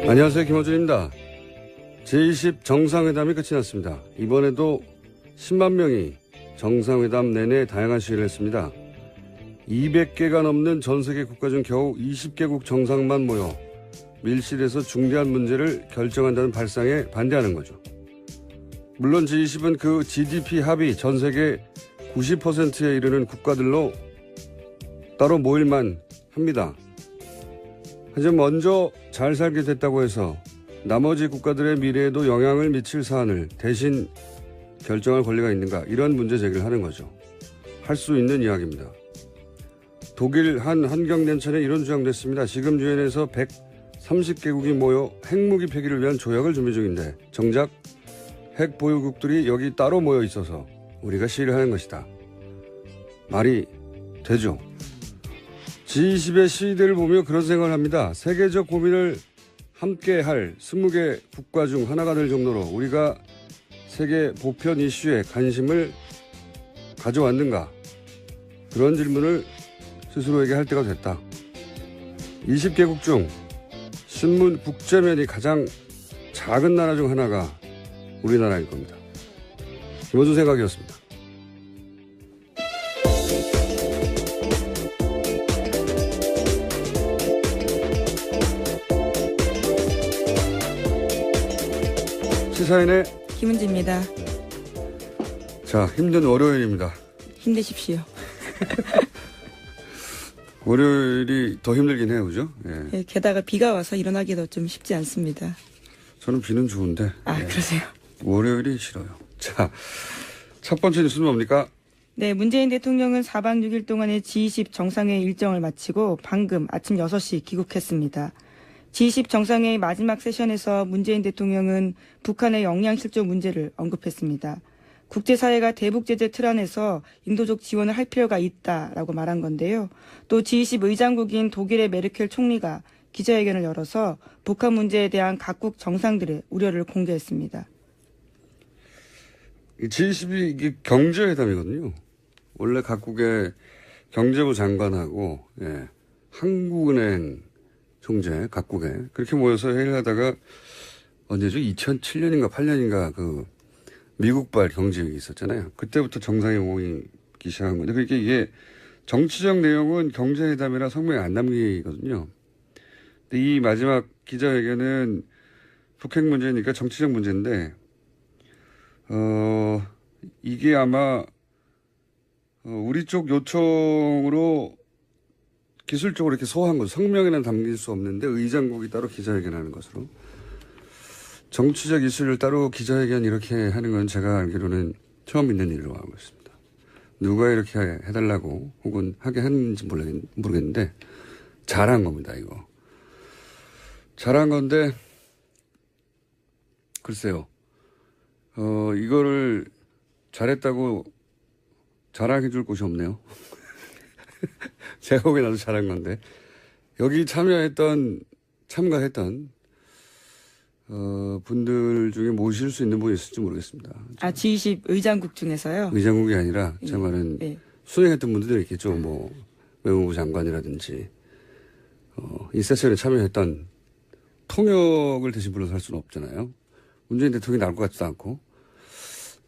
안녕하세요. 김호준입니다. 제20 정상회담이 끝이 났습니다. 이번에도 10만 명이 정상회담 내내 다양한 시위를 했습니다. 200개가 넘는 전 세계 국가 중 겨우 20개국 정상만 모여 밀실에서 중대한 문제를 결정한다는 발상에 반대하는 거죠. 물론 G20은 그 GDP 합이 전 세계 90%에 이르는 국가들로 따로 모일만 합니다. 하지만 먼저 잘 살게 됐다고 해서 나머지 국가들의 미래에도 영향을 미칠 사안을 대신 결정할 권리가 있는가, 이런 문제 제기를 하는 거죠. 할 수 있는 이야기입니다. 독일 한 환경단체는 이런 주장도 했습니다. 지금 유엔에서 130개국이 모여 핵무기 폐기를 위한 조약을 준비 중인데 정작 핵 보유국들이 여기 따로 모여 있어서 우리가 시위를 하는 것이다. 말이 되죠. G20의 시위대를 보며 그런 생각을 합니다. 세계적 고민을 함께 할 20개 국가 중 하나가 될 정도로 우리가 세계 보편 이슈에 관심을 가져왔는가? 그런 질문을 스스로에게 할 때가 됐다. 20개국 중 신문 국제면이 가장 작은 나라 중 하나가 우리나라일 겁니다. 김호준 생각이었습니다. 시사인의 김은지입니다. 자, 힘든 월요일입니다. 힘내십시오. 월요일이 더 힘들긴 해요, 그죠? 예. 예, 게다가 비가 와서 일어나기도 좀 쉽지 않습니다. 저는 비는 좋은데. 아, 예. 그러세요? 월요일이 싫어요. 자, 첫 번째 뉴스는 뭡니까? 네, 문재인 대통령은 4박 6일 동안의 G20 정상회의 일정을 마치고 방금 아침 6시 귀국했습니다. G20 정상회의 마지막 세션에서 문재인 대통령은 북한의 역량 실조 문제를 언급했습니다. 국제사회가 대북 제재 틀 안에서 인도적 지원을 할 필요가 있다라고 말한 건데요. 또 G20 의장국인 독일의 메르켈 총리가 기자회견을 열어서 북한 문제에 대한 각국 정상들의 우려를 공개했습니다. G20이 이게 경제회담이거든요. 원래 각국의 경제부 장관하고, 예, 한국은행 총재 각국에 그렇게 모여서 회의를 하다가 언제죠? 2007년인가 8년인가 그 미국발 경제위기 있었잖아요. 그때부터 정상회 모이기 시작한 건데, 그러니까 이게 정치적 내용은 경제회담이라 성명에 안 남기거든요. 근데 이 마지막 기자회견은 북핵 문제니까 정치적 문제인데, 이게 아마 우리 쪽 요청으로 기술적으로 이렇게 소화한 거죠. 성명에는 담길 수 없는데 의장국이 따로 기자회견하는 것으로. 정치적 이슈를 따로 기자회견 이렇게 하는 건 제가 알기로는 처음 있는 일로 알고 있습니다. 누가 이렇게 해달라고 혹은 하게 하는지 모르겠는데 잘한 겁니다, 이거. 잘한 건데 글쎄요. 이거를 잘했다고 자랑해 줄 곳이 없네요. 제가 보기엔 나도 잘한 건데. 여기 참가했던, 분들 중에 모실 수 있는 분이 있을지 모르겠습니다. 아, G20 의장국 중에서요? 의장국이 아니라, 제 말은 네. 수행했던 분들이 있겠죠. 뭐, 외무부 장관이라든지, 이 세션에 참여했던 통역을 대신 불러서 할 수는 없잖아요. 문재인 대통령이 나올 것 같지도 않고,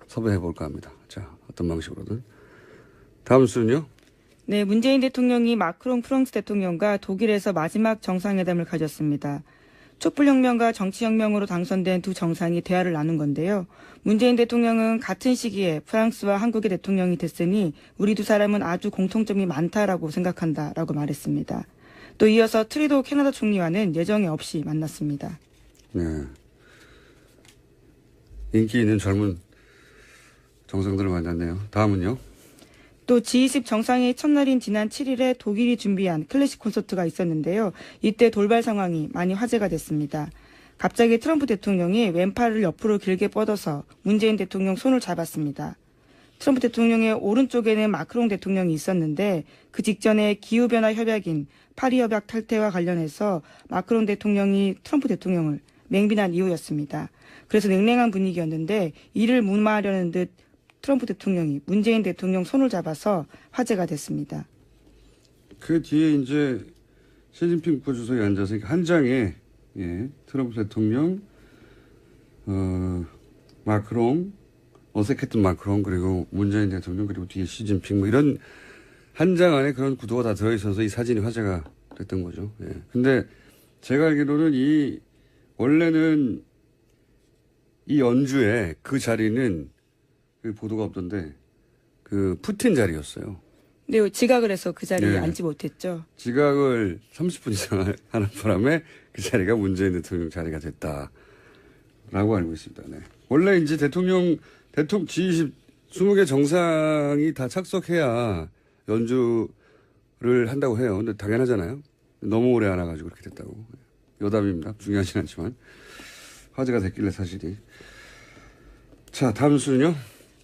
섭외해 볼까 합니다. 자, 어떤 방식으로든. 다음 수는요? 네, 문재인 대통령이 마크롱 프랑스 대통령과 독일에서 마지막 정상회담을 가졌습니다. 촛불혁명과 정치혁명으로 당선된 두 정상이 대화를 나눈 건데요. 문재인 대통령은 같은 시기에 프랑스와 한국의 대통령이 됐으니 우리 두 사람은 아주 공통점이 많다라고 생각한다라고 말했습니다. 또 이어서 트리도 캐나다 총리와는 예정에 없이 만났습니다. 네. 인기 있는 젊은 정상들을 만났네요. 다음은요? 또 G20 정상회의 첫날인 지난 7일에 독일이 준비한 클래식 콘서트가 있었는데요. 이때 돌발 상황이 많이 화제가 됐습니다. 갑자기 트럼프 대통령이 왼팔을 옆으로 길게 뻗어서 문재인 대통령 손을 잡았습니다. 트럼프 대통령의 오른쪽에는 마크롱 대통령이 있었는데 그 직전에 기후변화 협약인 파리협약 탈퇴와 관련해서 마크롱 대통령이 트럼프 대통령을 맹비난 이유였습니다. 그래서 냉랭한 분위기였는데 이를 무마하려는 듯 트럼프 대통령이 문재인 대통령 손을 잡아서 화제가 됐습니다. 그 뒤에 이제 시진핑 국가주석이 앉아서 한 장에 예, 트럼프 대통령, 마크롱, 어색했던 마크롱, 그리고 문재인 대통령, 그리고 뒤에 시진핑, 뭐 이런 한 장 안에 그런 구도가 다 들어있어서 이 사진이 화제가 됐던 거죠. 예. 근데 제가 알기로는 원래는 이 연주에 그 자리는 그 보도가 없던데 그 푸틴 자리였어요. 네, 지각을 해서 그 자리에 네. 앉지 못했죠. 지각을 30분 이상 하는 바람에 그 자리가 문재인 대통령 자리가 됐다라고 알고 있습니다. 네. 원래 이제 대통령 G20 20개 정상이 다 착석해야 연주를 한다고 해요. 근데 당연하잖아요. 너무 오래 안 와가지고 그렇게 됐다고. 여담입니다. 중요하진 않지만 화제가 됐길래 사실이. 자, 다음 순요.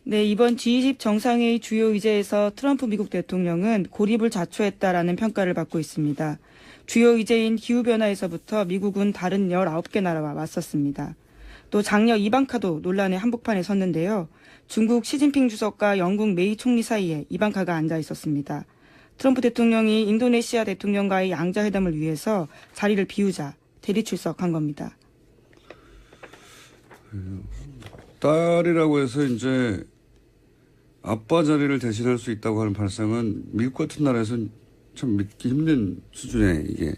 네, 이번 G20 정상회의 주요 의제에서 트럼프 미국 대통령은 고립을 자초했다라는 평가를 받고 있습니다. 주요 의제인 기후변화에서부터 미국은 다른 19개 나라와 맞섰습니다. 또 장녀 이방카도 논란의 한복판에 섰는데요. 중국 시진핑 주석과 영국 메이 총리 사이에 이방카가 앉아 있었습니다. 트럼프 대통령이 인도네시아 대통령과의 양자회담을 위해서 자리를 비우자 대리 출석한 겁니다. 딸이라고 해서 이제 아빠 자리를 대신할 수 있다고 하는 발상은 미국 같은 나라에서는 참 믿기 힘든 수준의 이게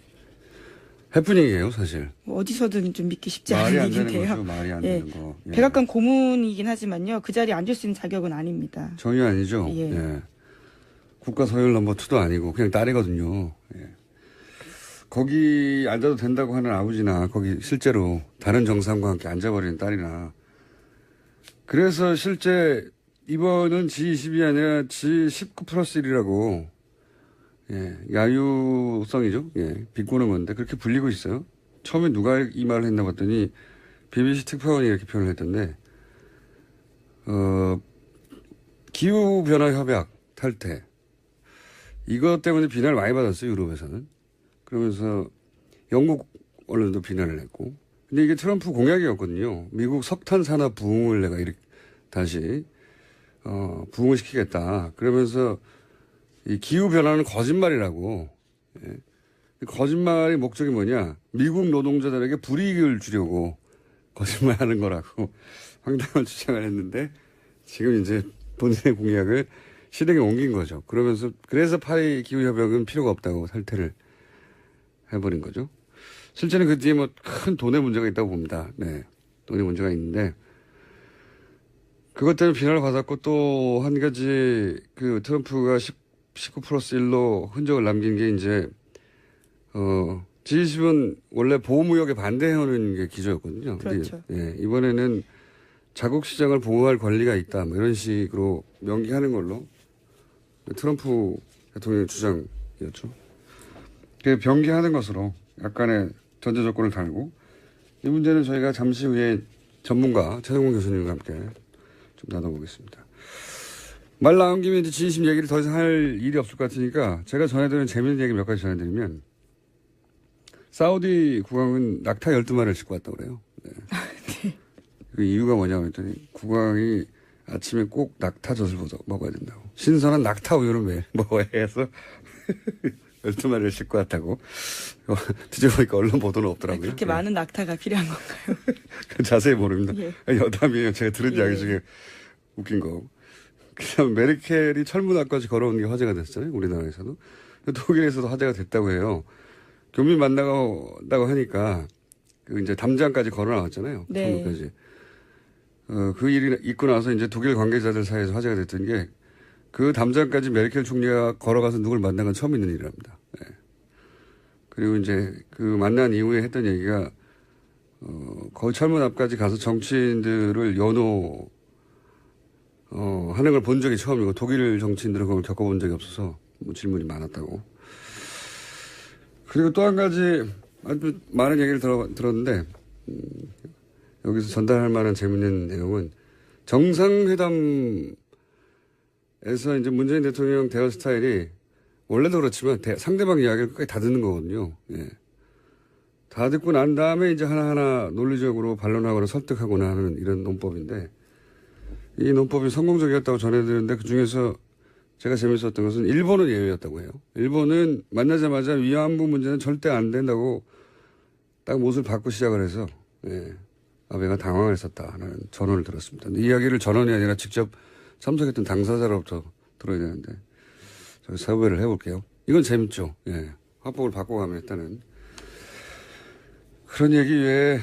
해프닝이에요, 사실. 뭐 어디서든 좀 믿기 쉽지 말이 않은 안 되는 일인데요. 거죠, 말이 안 되는 거. 예. 백악관 고문이긴 하지만요. 그 자리에 앉을 수 있는 자격은 아닙니다. 전혀 아니죠. 예. 예. 국가 서열 넘버 2도 아니고 그냥 딸이거든요. 예. 거기 앉아도 된다고 하는 아버지나 거기 실제로 다른 정상과 함께 앉아버리는 딸이나 그래서 실제 이번은 G20이 아니라 G19 플러스 1이라고 예, 야유성이죠. 예, 비꼬는 건데 그렇게 불리고 있어요. 처음에 누가 이 말을 했나 봤더니 BBC 특파원이 이렇게 표현을 했던데 기후변화 협약 탈퇴 이것 때문에 비난을 많이 받았어요. 유럽에서는. 그러면서 영국 언론도 비난을 했고 근데 이게 트럼프 공약이었거든요. 미국 석탄 산업 부흥을 내가 이렇게 다시 부흥을 시키겠다. 그러면서 이 기후 변화는 거짓말이라고. 예. 거짓말의 목적이 뭐냐? 미국 노동자들에게 불이익을 주려고 거짓말하는 거라고 황당한 주장을 했는데 지금 이제 본인의 공약을 실행에 옮긴 거죠. 그래서 파리 기후 협약은 필요가 없다고 탈퇴를 해버린 거죠. 실제는 그 뒤에 뭐 큰 돈의 문제가 있다고 봅니다. 네. 돈의 문제가 있는데, 그것 때문에 비난을 받았고 또 한 가지 그 트럼프가 19 플러스 1로 흔적을 남긴 게 이제, G20은 원래 보호무역에 반대하는 게 기조였거든요. 그렇죠. 예, 이번에는 자국 시장을 보호할 권리가 있다. 뭐 이런 식으로 명기하는 걸로 트럼프 대통령의 주장이었죠. 그 병기하는 것으로 약간의 전제 조건을 달고 이 문제는 저희가 잠시 후에 전문가 최성훈 교수님과 함께 좀 나눠보겠습니다. 말 나온 김에 이제 G20 얘기를 더 이상 할 일이 없을 것 같으니까 제가 전해드리는 재미있는 얘기 몇 가지 전해드리면 사우디 국왕은 낙타 12마리를 싣고 왔다고 그래요. 네. 네. 그 이유가 뭐냐고 했더니 국왕이 아침에 꼭 낙타젓을 먹어야 된다고. 신선한 낙타 우유를 매일 먹어야 해서 12마리를 싣고 왔다고. 뒤져보니까 언론 보도는 없더라고요. 그렇게 예. 많은 낙타가 필요한 건가요? 자세히 모릅니다. 예. 여담이에요. 제가 들은 이야기 중에 웃긴 거. 그다음 메르켈이 철문앞까지 걸어온 게 화제가 됐어요. 우리나라에서도. 독일에서도 화제가 됐다고 해요. 교민 만나고 하니까 그 이제 담장까지 걸어 나왔잖아요. 네. 철문까지. 그 일이 있고 나서 이제 독일 관계자들 사이에서 화제가 됐던 게 그 담장까지 메르켈 총리가 걸어가서 누굴 만난 건 처음 있는 일이랍니다. 네. 그리고 이제 그 만난 이후에 했던 얘기가 거의 철문 앞까지 가서 정치인들을 하는 걸 본 적이 처음이고 독일 정치인들은 그걸 겪어본 적이 없어서 뭐 질문이 많았다고. 그리고 또 한 가지 아주 많은 얘기를 들었는데 여기서 전달할 만한 재밌는 내용은 정상회담에서 이제 문재인 대통령 대화 스타일이 원래도 그렇지만 상대방 이야기를 끝까지 다 듣는 거거든요. 예. 다 듣고 난 다음에 이제 하나하나 논리적으로 반론하거나 설득하거나 하는 이런 논법인데 이 논법이 성공적이었다고 전해드렸는데 그중에서 제가 재밌었던 것은 일본은 예외였다고 해요. 일본은 만나자마자 위안부 문제는 절대 안 된다고 딱 못을 받고 시작을 해서 예, 아베가 당황을 했었다는 전언을 들었습니다. 이 이야기를 전언이 아니라 직접 참석했던 당사자로부터 들어야 되는데 저희 사회를 해볼게요. 이건 재밌죠. 예, 화법을 바꿔가면 했다는 그런 얘기 외에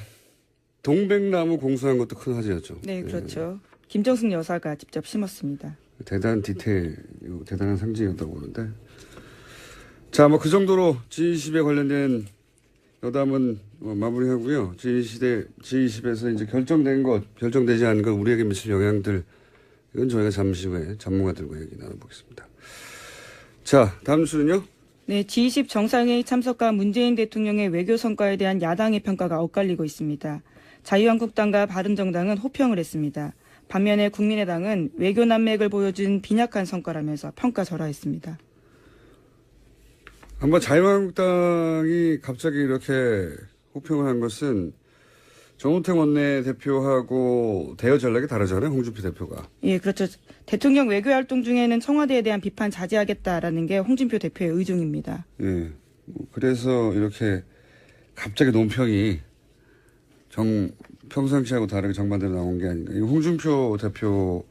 동백나무 공수한 것도 큰 화제였죠. 네, 그렇죠. 김정숙 여사가 직접 심었습니다. 대단한 디테일, 대단한 상징이었다고 보는데. 자, 뭐 그 정도로 G20에 관련된 여담은 마무리하고요. G20에서 이제 결정되지 않은 것, 우리에게 미칠 영향들, 이건 저희가 잠시 후에 전문가들과 얘기 나눠보겠습니다. 자, 다음 뉴스는요? 네, G20 정상회의 참석과 문재인 대통령의 외교 성과에 대한 야당의 평가가 엇갈리고 있습니다. 자유한국당과 바른정당은 호평을 했습니다. 반면에 국민의당은 외교 난맥을 보여준 빈약한 성과라면서 평가절하했습니다. 한번 자유한국당이 갑자기 이렇게 호평을 한 것은 정우택 원내대표하고 대여 전략이 다르잖아요. 홍준표 대표가. 예, 그렇죠. 대통령 외교 활동 중에는 청와대에 대한 비판 자제하겠다라는 게 홍준표 대표의 의중입니다. 예. 그래서 이렇게 갑자기 논평이 평상시하고 다르게 정반대로 나온 게 아닌가. 이 홍준표 대표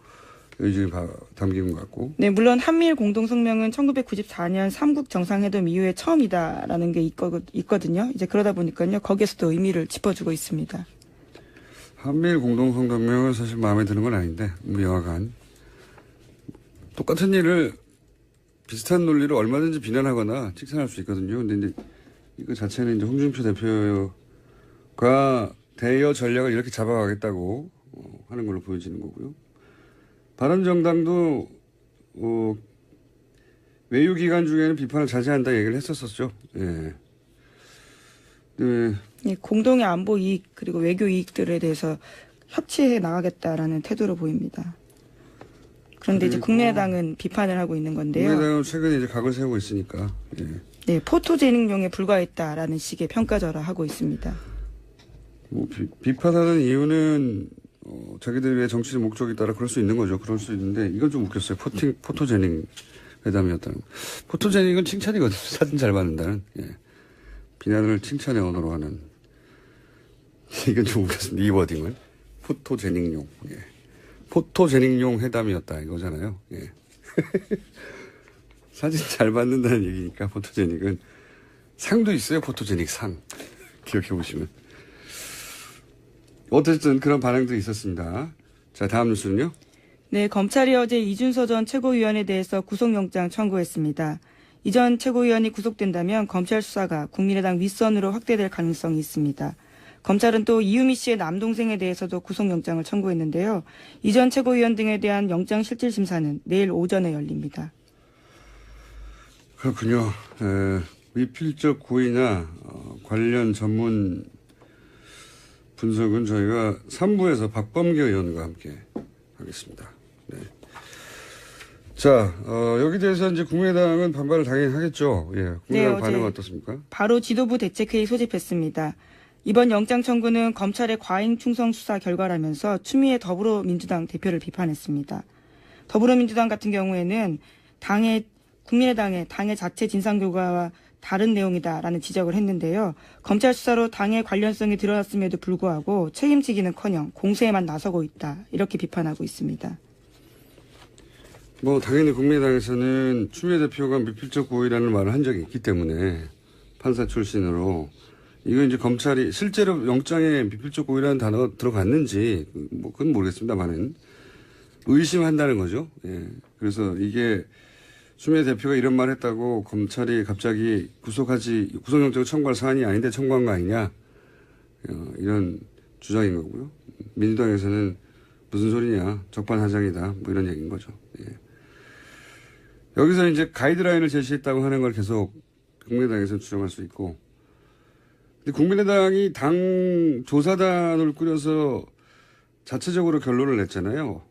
의중이 담긴 것 같고. 네, 물론 한미일 공동성명은 1994년 삼국 정상회담 이후에 처음이다라는 게 있거든요. 이제 그러다 보니까요. 거기에서도 의미를 짚어주고 있습니다. 한미일 공동성명은 사실 마음에 드는 건 아닌데, 여하간. 똑같은 일을 비슷한 논리로 얼마든지 비난하거나 칭찬할 수 있거든요. 근데 이제 이거 자체는 이제 홍준표 대표가 대여 전략을 이렇게 잡아가겠다고 하는 걸로 보여지는 거고요. 바른정당도 외유 기간 중에는 비판을 자제한다 얘기를 했었었죠. 예. 네. 예, 공동의 안보 이익 그리고 외교 이익들에 대해서 협치해 나가겠다라는 태도로 보입니다. 그런데 이제 국민의당은 비판을 하고 있는 건데요. 국민의당은 최근에 이제 각을 세우고 있으니까. 예. 네, 포토제닉용에 불과했다라는 식의 평가절하하고 있습니다. 뭐 비판하는 이유는 자기들의 정치적 목적에 따라 그럴 수 있는 거죠. 그럴 수 있는데 이건 좀 웃겼어요. 포토제닉 회담이었다는. 포토제닉은 칭찬이거든요. 사진 잘 받는다는. 예. 비난을 칭찬의 언어로 하는. 이건 좀 웃겼습니다. 이 워딩은. 포토제닉용. 예. 포토제닉용 회담이었다 이거잖아요. 예. 사진 잘 받는다는 얘기니까 포토제닉은 상도 있어요. 포토제닉 상. 기억해 보시면. 어쨌든 그런 반응들이 있었습니다. 자, 다음 뉴스는요? 네, 검찰이 어제 이준서 전 최고위원에 대해서 구속영장 청구했습니다. 이 전 최고위원이 구속된다면 검찰 수사가 국민의당 윗선으로 확대될 가능성이 있습니다. 검찰은 또 이유미 씨의 남동생에 대해서도 구속영장을 청구했는데요. 이 전 최고위원 등에 대한 영장실질심사는 내일 오전에 열립니다. 그렇군요. 미필적 고의나 관련 전문 분석은 저희가 3부에서 박범계 의원과 함께 하겠습니다. 네. 자, 여기 대해서 이제 국민의당은 반발을 당연히 하겠죠. 예. 국민의당 네, 반응은 어떻습니까? 바로 지도부 대책회의 소집했습니다. 이번 영장 청구는 검찰의 과잉 충성 수사 결과라면서 추미애 더불어민주당 대표를 비판했습니다. 더불어민주당 같은 경우에는 국민의당의 당의 자체 진상규과와 다른 내용이다라는 지적을 했는데요. 검찰 수사로 당의 관련성이 드러났음에도 불구하고 책임지기는커녕 공세에만 나서고 있다. 이렇게 비판하고 있습니다. 뭐 당연히 국민의당에서는 추미애 대표가 미필적 고의라는 말을 한 적이 있기 때문에 판사 출신으로 이거 이제 검찰이 실제로 영장에 미필적 고의라는 단어가 들어갔는지 뭐 그건 모르겠습니다만은 의심한다는 거죠. 예. 그래서 이게 추미애 대표가 이런 말 했다고 검찰이 갑자기 구속영장을 청구할 사안이 아닌데 청구한 거 아니냐. 이런 주장인 거고요. 민주당에서는 무슨 소리냐. 적반하장이다. 뭐 이런 얘기인 거죠. 예. 여기서 이제 가이드라인을 제시했다고 하는 걸 계속 국민의당에서는 주장할 수 있고. 근데 국민의당이 당 조사단을 꾸려서 자체적으로 결론을 냈잖아요.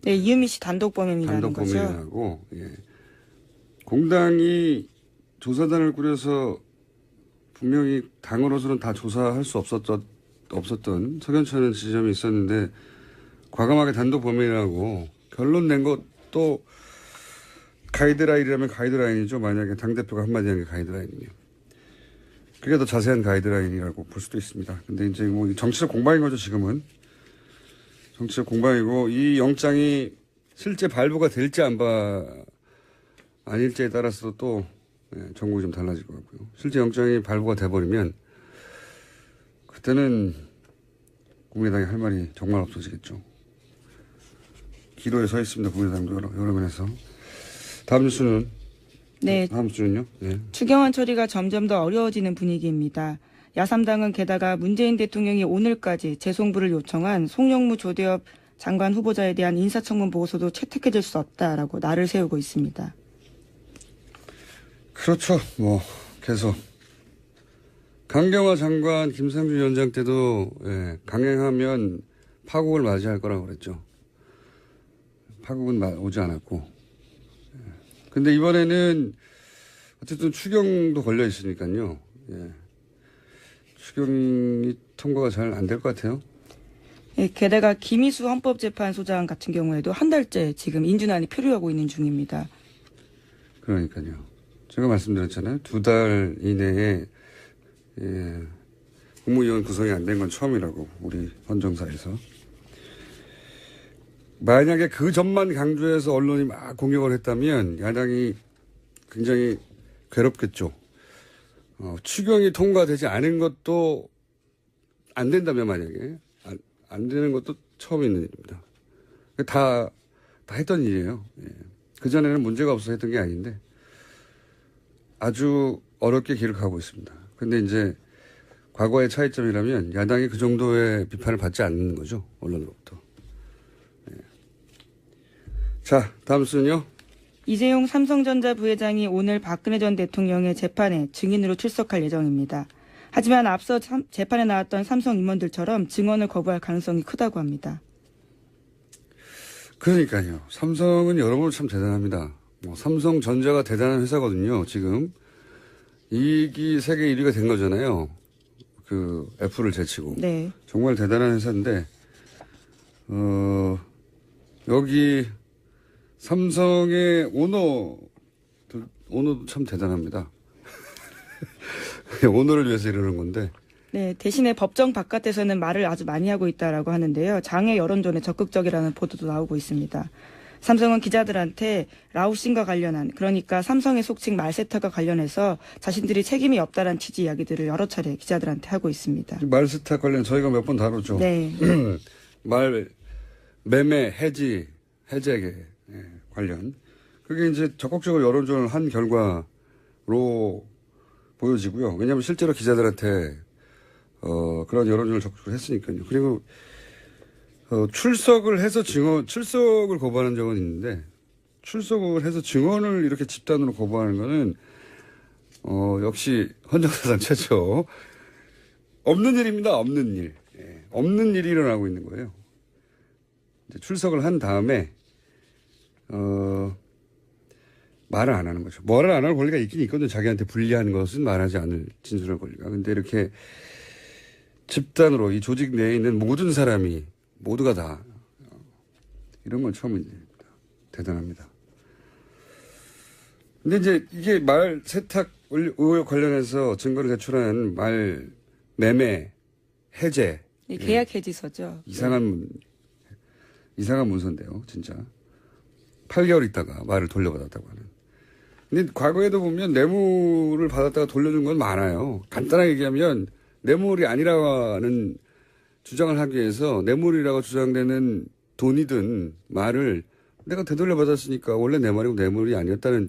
네, 이유미 씨 단독 범행이라는 거죠. 단독 범행이라고. 예. 공당이 조사단을 꾸려서 분명히 당으로서는 다 조사할 수 없었던 석연찮은 지점이 있었는데 과감하게 단독 범행이라고 결론 낸 것도 가이드라인이라면 가이드라인이죠. 만약에 당대표가 한마디 한 게 가이드라인이면. 그게 더 자세한 가이드라인이라고 볼 수도 있습니다. 근데 이제 뭐 정치적 공방인 거죠, 지금은. 정치적 공방이고, 이 영장이 실제 발부가 될지 아닐지에 따라서 또, 정국이 좀 달라질 것 같고요. 실제 영장이 발부가 돼버리면, 그때는 국민의당이 할 말이 정말 없어지겠죠. 기로에 서 있습니다, 국민의당도 여러 면에서. 다음 뉴스는? 네. 다음 주는요? 네. 추경안 처리가 점점 더 어려워지는 분위기입니다. 야3당은 게다가 문재인 대통령이 오늘까지 재송부를 요청한 송영무 조대엽 장관 후보자에 대한 인사청문 보고서도 채택해줄 수 없다라고 날을 세우고 있습니다. 그렇죠. 뭐 계속 강경화 장관 김상준 위원장 때도 강행하면 파국을 맞이할 거라고 그랬죠. 파국은 오지 않았고. 근데 이번에는 어쨌든 추경도 걸려 있으니까요. 추경이 통과가 잘 안 될 것 같아요. 게다가 김희수 헌법재판소장 같은 경우에도 한 달째 지금 인준안이 표류하고 있는 중입니다. 그러니까요. 제가 말씀드렸잖아요. 2달 이내에 국무위원 구성이 안 된 건 처음이라고, 우리 헌정사에서. 만약에 그 점만 강조해서 언론이 막 공격을 했다면 야당이 굉장히 괴롭겠죠. 추경이 통과되지 않은 것도 안 된다면, 만약에 안 되는 것도 처음 있는 일입니다. 다 했던 일이에요. 그전에는 문제가 없어서 했던 게 아닌데 아주 어렵게 길을 가고 있습니다. 근데 이제 과거의 차이점이라면 야당이 그 정도의 비판을 받지 않는 거죠, 언론으로부터. 자, 다음 순요. 이재용 삼성전자 부회장이 오늘 박근혜 전 대통령의 재판에 증인으로 출석할 예정입니다. 하지만 앞서 재판에 나왔던 삼성 임원들처럼 증언을 거부할 가능성이 크다고 합니다. 그러니까요. 삼성은 여러모로 참 대단합니다. 삼성전자가 대단한 회사거든요. 지금 이익이 세계 1위가 된 거잖아요. 그 애플을 제치고. 네. 정말 대단한 회사인데 여기 삼성의 오너도 참 대단합니다. 오너를 위해서 이러는 건데. 네, 대신에 법정 바깥에서는 말을 아주 많이 하고 있다라고 하는데요. 장애 여론전에 적극적이라는 보도도 나오고 있습니다. 삼성은 기자들한테 라오싱과 관련한, 그러니까 삼성의 속칭 말세타가 관련해서 자신들이 책임이 없다라는 취지 이야기들을 여러 차례 기자들한테 하고 있습니다. 말세타 관련 저희가 몇 번 다뤘죠. 네. 매매, 해제 관련. 그게 이제 적극적으로 여론전을 한 결과로 보여지고요. 왜냐하면 실제로 기자들한테 그런 여론전을 적극적으로 했으니까요. 그리고 출석을 거부하는 적은 있는데, 출석을 해서 증언을 이렇게 집단으로 거부하는 거는 역시 헌정사상 최초. 없는 일입니다. 없는 일. 없는 일이 일어나고 있는 거예요. 이제 출석을 한 다음에 말을 안 하는 거죠. 말을 안 할 권리가 있긴 있거든요. 자기한테 불리한 것은 말하지 않을 진술할 권리가. 근데 이렇게 집단으로 이 조직 내에 있는 모든 사람이 모두가 다 이런 건 처음입니다. 대단합니다. 근데 이제 이게 말 세탁 의혹 관련해서 증거를 제출한 말 매매 해제. 계약 해지서죠. 이상한 문서인데요, 진짜. 8개월 있다가 말을 돌려받았다고 하는. 근데 과거에도 보면 뇌물을 받았다가 돌려준 건 많아요. 간단하게 얘기하면 뇌물이 아니라는 주장을 하기 위해서 뇌물이라고 주장되는 돈이든 말을 내가 되돌려받았으니까 원래 내 말이고 뇌물이 아니었다는,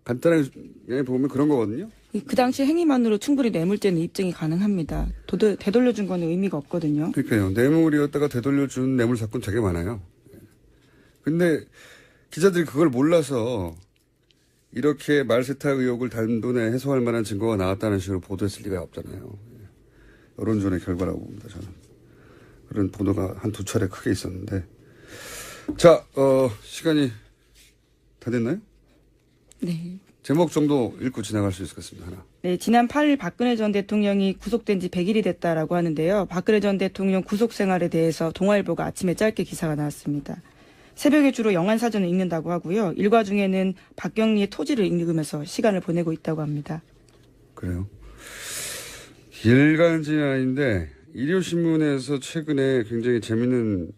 간단하게 보면 그런 거거든요. 그 당시 행위만으로 충분히 뇌물죄는 입증이 가능합니다. 되돌려준 거는 의미가 없거든요. 그러니까요. 뇌물이었다가 되돌려준 뇌물 사건 되게 많아요. 근데 기자들이 그걸 몰라서 이렇게 말세탁 의혹을 단돈에 해소할 만한 증거가 나왔다는 식으로 보도했을 리가 없잖아요. 여론전의 결과라고 봅니다, 저는. 그런 보도가 한두 차례 크게 있었는데. 자, 시간이 다 됐나요? 네. 제목 정도 읽고 지나갈 수 있을 것 같습니다. 하나. 네, 지난 8일 박근혜 전 대통령이 구속된 지 100일이 됐다라고 하는데요. 박근혜 전 대통령 구속 생활에 대해서 동아일보가 아침에 짧게 기사가 나왔습니다. 새벽에 주로 영안사전을 읽는다고 하고요. 일과 중에는 박경리의 토지를 읽으면서 시간을 보내고 있다고 합니다. 그래요? 일간지는 아닌데 일요신문에서 최근에 굉장히 재밌는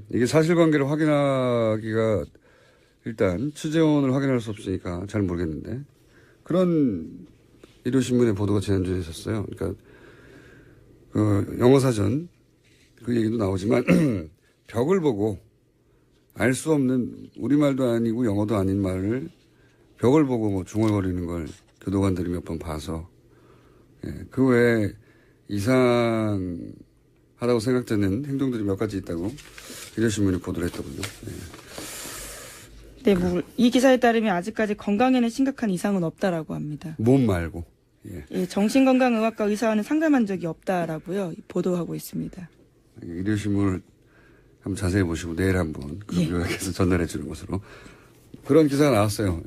이게 사실관계를 확인하기가 일단 취재원을 확인할 수 없으니까 잘 모르겠는데 그런 일요신문의 보도가 지난주에 있었어요. 그러니까 영어사전 그 얘기도 나오지만 벽을 보고 알 수 없는 우리말도 아니고 영어도 아닌 말을 벽을 보고 뭐 중얼거리는 걸 교도관들이 몇 번 봐서 그 외에 이상하다고 생각되는 행동들이 몇 가지 있다고 일요신문이 보도를 했더군요. 네, 이 기사에 따르면 아직까지 건강에는 심각한 이상은 없다라고 합니다. 몸 말고. 예, 정신건강의학과 의사와는 상담한 적이 없다라고요. 보도하고 있습니다. 일요신문을 한번 자세히 보시고 내일 한번 요약해서 전달해 주는 것으로 그런 기사가 나왔어요.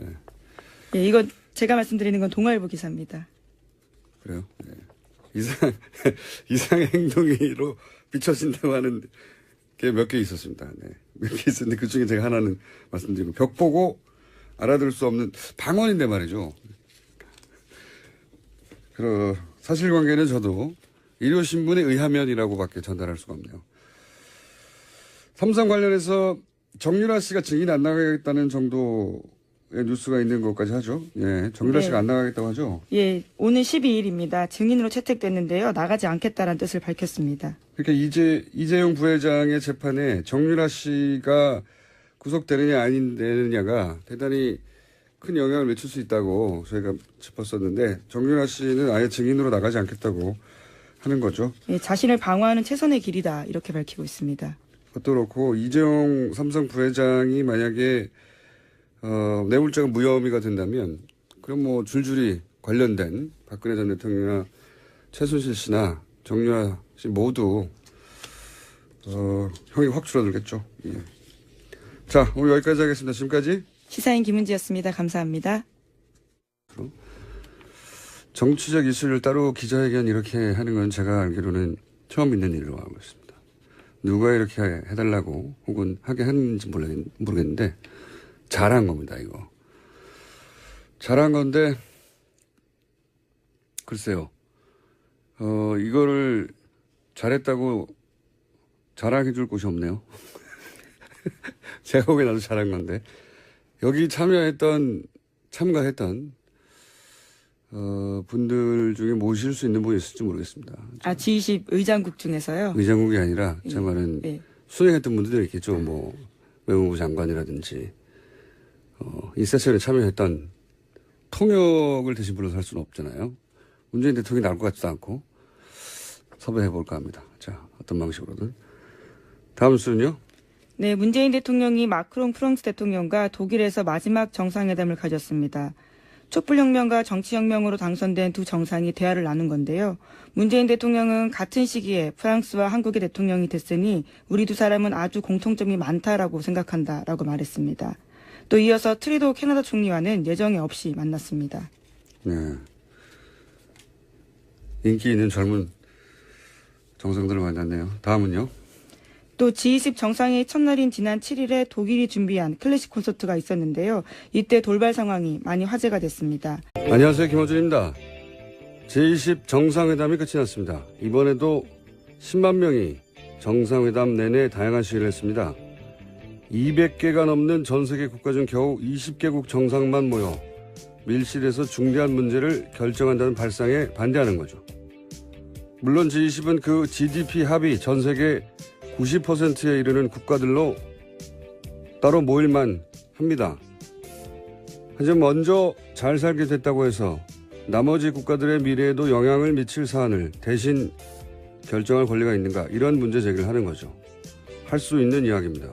예, 이건 제가 말씀드리는 건 동아일보 기사입니다. 그래요? 이상의 행동으로 비춰진다고 하는 게 몇 개 있었습니다. 몇 개 있었는데 그 중에 제가 하나는 말씀드리고 벽 보고 알아들 수 없는 방언인데 말이죠. 사실관계는 저도 일요신문에 의하면이라고밖에 전달할 수가 없네요. 삼성 관련해서 정유라 씨가 증인 안 나가겠다는 정도의 뉴스가 있는 것까지 하죠. 예, 정유라 씨가 안 나가겠다고 하죠. 예, 오늘 12일입니다. 증인으로 채택됐는데요. 나가지 않겠다라는 뜻을 밝혔습니다. 그러니까 이재용 부회장의 재판에 정유라 씨가 구속되느냐 안 되느냐가 대단히 큰 영향을 미칠 수 있다고 저희가 짚었었는데 정유라 씨는 아예 증인으로 나가지 않겠다고 하는 거죠. 예, 자신을 방어하는 최선의 길이다 이렇게 밝히고 있습니다. 그것도 그렇고 이재용 삼성 부회장이 만약에 뇌물죄가 무혐의가 된다면 그럼 뭐 줄줄이 관련된 박근혜 전 대통령이나 최순실 씨나 정유라 씨 모두 형이 확 줄어들겠죠. 예. 자, 오늘 여기까지 하겠습니다. 지금까지 시사인 김은지였습니다. 감사합니다. 정치적 이슈를 따로 기자회견 이렇게 하는 건 제가 알기로는 처음 있는 일로 알고 있습니다. 누가 이렇게 해달라고 혹은 하게 하는지 모르겠는데 잘한 겁니다. 이거 잘한 건데 글쎄요. 이거를 잘했다고 자랑해 줄 곳이 없네요. 제가 보기엔 나도 잘한 건데 여기 참가했던 분들 중에 모실 수 있는 분이 있을지 모르겠습니다. G20 의장국 중에서요? 의장국이 아니라 제 말은 수행했던 분들이 있겠죠. 뭐 외무부 장관이라든지 이 세션에 참여했던 통역을 대신 불러서 할 수는 없잖아요. 문재인 대통령이 나올 것 같지도 않고 섭외해 볼까 합니다. 자, 어떤 방식으로든. 다음 수는요? 네, 문재인 대통령이 마크롱 프랑스 대통령과 독일에서 마지막 정상회담을 가졌습니다. 촛불혁명과 정치혁명으로 당선된 두 정상이 대화를 나눈 건데요. 문재인 대통령은 같은 시기에 프랑스와 한국의 대통령이 됐으니 우리 두 사람은 아주 공통점이 많다라고 생각한다라고 말했습니다. 또 이어서 트리도 캐나다 총리와는 예정에 없이 만났습니다. 네. 인기 있는 젊은 정상들을 만났네요. 다음은요? 또 G20 정상회의 첫날인 지난 7일에 독일이 준비한 클래식 콘서트가 있었는데요. 이때 돌발 상황이 많이 화제가 됐습니다. 안녕하세요. 김호준입니다. G20 정상회담이 끝이 났습니다. 이번에도 10만 명이 정상회담 내내 다양한 시위를 했습니다. 200개가 넘는 전 세계 국가 중 겨우 20개국 정상만 모여 밀실에서 중대한 문제를 결정한다는 발상에 반대하는 거죠. 물론 G20은 그 GDP 합이 전 세계 90%에 이르는 국가들로 따로 모일만 합니다. 하지만 먼저 잘 살게 됐다고 해서 나머지 국가들의 미래에도 영향을 미칠 사안을 대신 결정할 권리가 있는가, 이런 문제 제기를 하는 거죠. 할 수 있는 이야기입니다.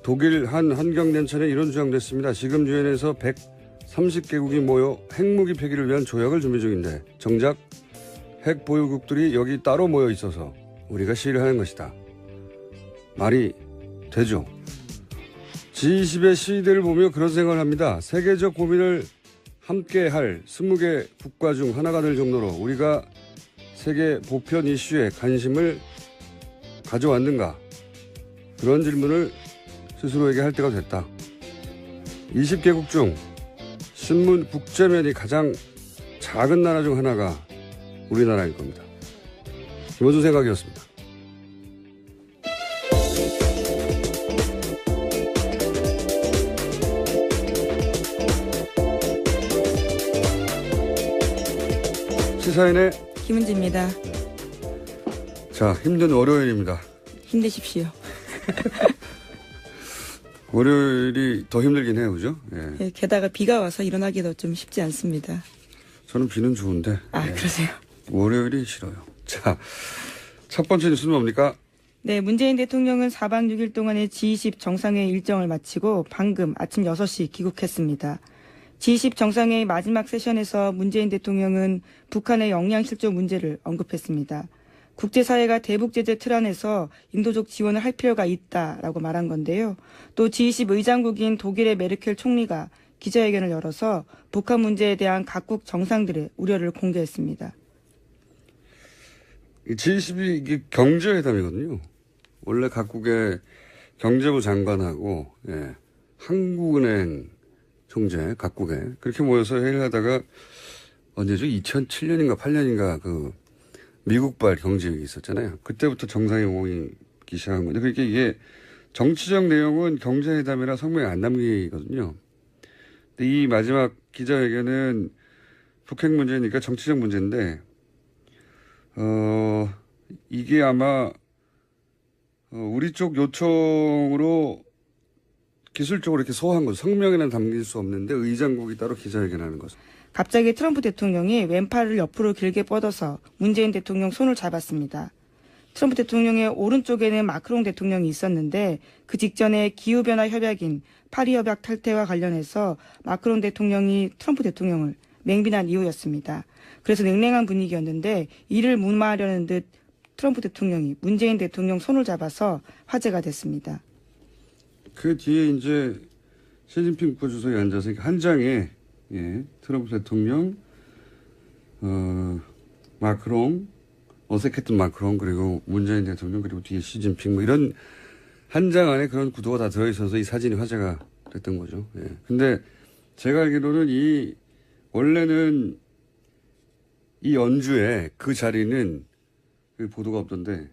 독일 한 환경단체는 이런 주장도 했습니다. 지금 유엔에서 130개국이 모여 핵무기 폐기를 위한 조약을 준비 중인데 정작 핵 보유국들이 여기 따로 모여 있어서 우리가 시위를 하는 것이다. 말이 되죠. G20의 시위대를 보며 그런 생각을 합니다. 세계적 고민을 함께 할 20개 국가 중 하나가 될 정도로 우리가 세계 보편 이슈에 관심을 가져왔는가? 그런 질문을 스스로에게 할 때가 됐다. 20개국 중 신문 국제면이 가장 작은 나라 중 하나가 우리나라일 겁니다. 김어준 생각이었습니다. 시사인의 김은지입니다. 자, 힘든 월요일입니다. 힘내십시오. 월요일이 더 힘들긴 해요, 그죠? 예. 예, 게다가 비가 와서 일어나기도 좀 쉽지 않습니다. 저는 비는 좋은데. 아, 예. 그러세요? 월요일이 싫어요. 자, 첫 번째 뉴스는 뭡니까? 네, 문재인 대통령은 4박 6일 동안의 G20 정상회의 일정을 마치고 방금 아침 6시 귀국했습니다. G20 정상회의 마지막 세션에서 문재인 대통령은 북한의 역량 실조 문제를 언급했습니다. 국제사회가 대북 제재 틀 안에서 인도적 지원을 할 필요가 있다라고 말한 건데요. 또 G20 의장국인 독일의 메르켈 총리가 기자회견을 열어서 북한 문제에 대한 각국 정상들의 우려를 공개했습니다. 이 G20이 이게 경제회담이거든요. 원래 각국의 경제부 장관하고, 예, 한국은행 총재, 각국에 그렇게 모여서 회의를 하다가 언제죠? 2007년인가 8년인가 그 미국발 경제위기 있었잖아요. 그때부터 정상이 모이기 시작한 건데, 그러니까 이게 정치적 내용은 경제회담이라 성명에 안 남기거든요. 근데 이 마지막 기자회견은 북핵 문제니까 정치적 문제인데, 이게 아마, 우리 쪽 요청으로 기술적으로 이렇게 소화한 거죠. 성명에는 담길 수 없는데 의장국이 따로 기자회견하는 거죠. 갑자기 트럼프 대통령이 왼팔을 옆으로 길게 뻗어서 문재인 대통령 손을 잡았습니다. 트럼프 대통령의 오른쪽에는 마크롱 대통령이 있었는데 그 직전에 기후변화 협약인 파리 협약 탈퇴와 관련해서 마크롱 대통령이 트럼프 대통령을 맹비난 이유였습니다. 그래서 냉랭한 분위기였는데 이를 무마하려는 듯 트럼프 대통령이 문재인 대통령 손을 잡아서 화제가 됐습니다. 그 뒤에 이제 시진핑 국가주석이 앉아서 한 장에, 예, 트럼프 대통령, 마크롱, 어색했던 마크롱, 그리고 문재인 대통령, 그리고 뒤에 시진핑, 뭐 이런 한 장 안에 그런 구도가 다 들어있어서 이 사진이 화제가 됐던 거죠. 예. 근데 제가 알기로는 원래는 이 연주에 그 자리는 그 보도가 없던데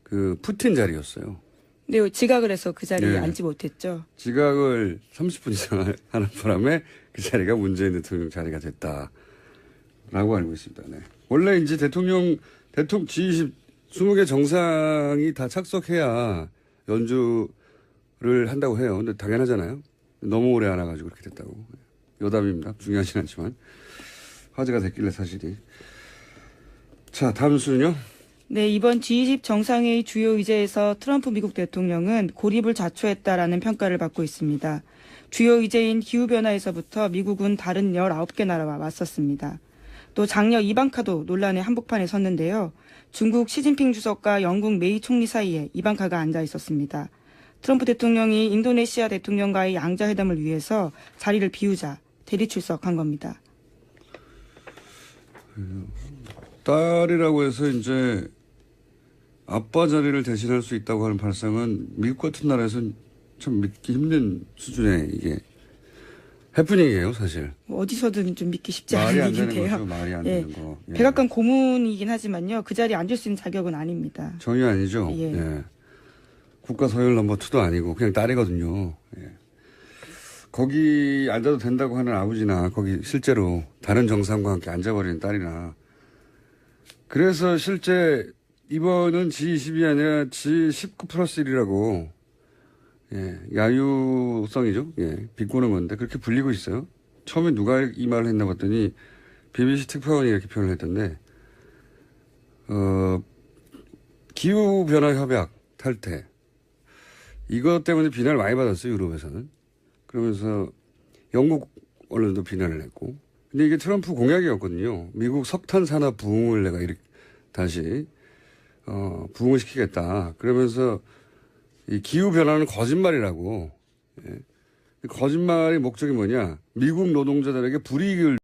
그 푸틴 자리였어요. 네, 지각을 해서 그 자리에 네. 앉지 못했죠. 지각을 30분 이상 하는 바람에 그 자리가 문재인 대통령 자리가 됐다라고 알고 있습니다. 네. 원래 이제 G20 20개 정상이 다 착석해야 연주를 한다고 해요. 근데 당연하잖아요. 너무 오래 안 와가지고 그렇게 됐다고. 여담입니다. 중요하진 않지만 화제가 됐길래 사실이. 자, 다음 뉴스는요. 네, 이번 G20 정상회의 주요 의제에서 트럼프 미국 대통령은 고립을 자초했다라는 평가를 받고 있습니다. 주요 의제인 기후변화에서부터 미국은 다른 19개 나라와 맞섰습니다. 또 장녀 이방카도 논란의 한복판에 섰는데요. 중국 시진핑 주석과 영국 메이 총리 사이에 이방카가 앉아 있었습니다. 트럼프 대통령이 인도네시아 대통령과의 양자회담을 위해서 자리를 비우자 대리 출석한 겁니다. 딸이라고 해서 이제 아빠 자리를 대신할 수 있다고 하는 발상은 미국 같은 나라에서는 참 믿기 힘든 수준의 이게 해프닝이에요, 사실. 어디서든 좀 믿기 쉽지 말이 않은 안 되는 일인데요. 거죠, 말이 안 되는 거. 예. 백악관 고문이긴 하지만요. 그 자리에 앉을 수 있는 자격은 아닙니다. 전혀 아니죠. 예. 예. 국가 서열 넘버 2도 아니고 그냥 딸이거든요. 예. 거기 앉아도 된다고 하는 아버지나 거기 실제로 다른 정상과 함께 앉아버리는 딸이나 그래서 실제 이번은 G20이 아니라 G19 플러스 1이라고 예, 야유성이죠. 예, 비꼬는 건데 그렇게 불리고 있어요. 처음에 누가 이 말을 했나 봤더니 BBC 특파원이 이렇게 표현을 했던데 기후변화 협약 탈퇴 이것 때문에 비난을 많이 받았어요. 유럽에서는. 그러면서 영국 언론도 비난을 했고 근데 이게 트럼프 공약이었거든요. 미국 석탄 산업 부흥을 내가 이렇게 다시 부흥을 시키겠다. 그러면서 이 기후 변화는 거짓말이라고. 예. 거짓말의 목적이 뭐냐? 미국 노동자들에게 불이익을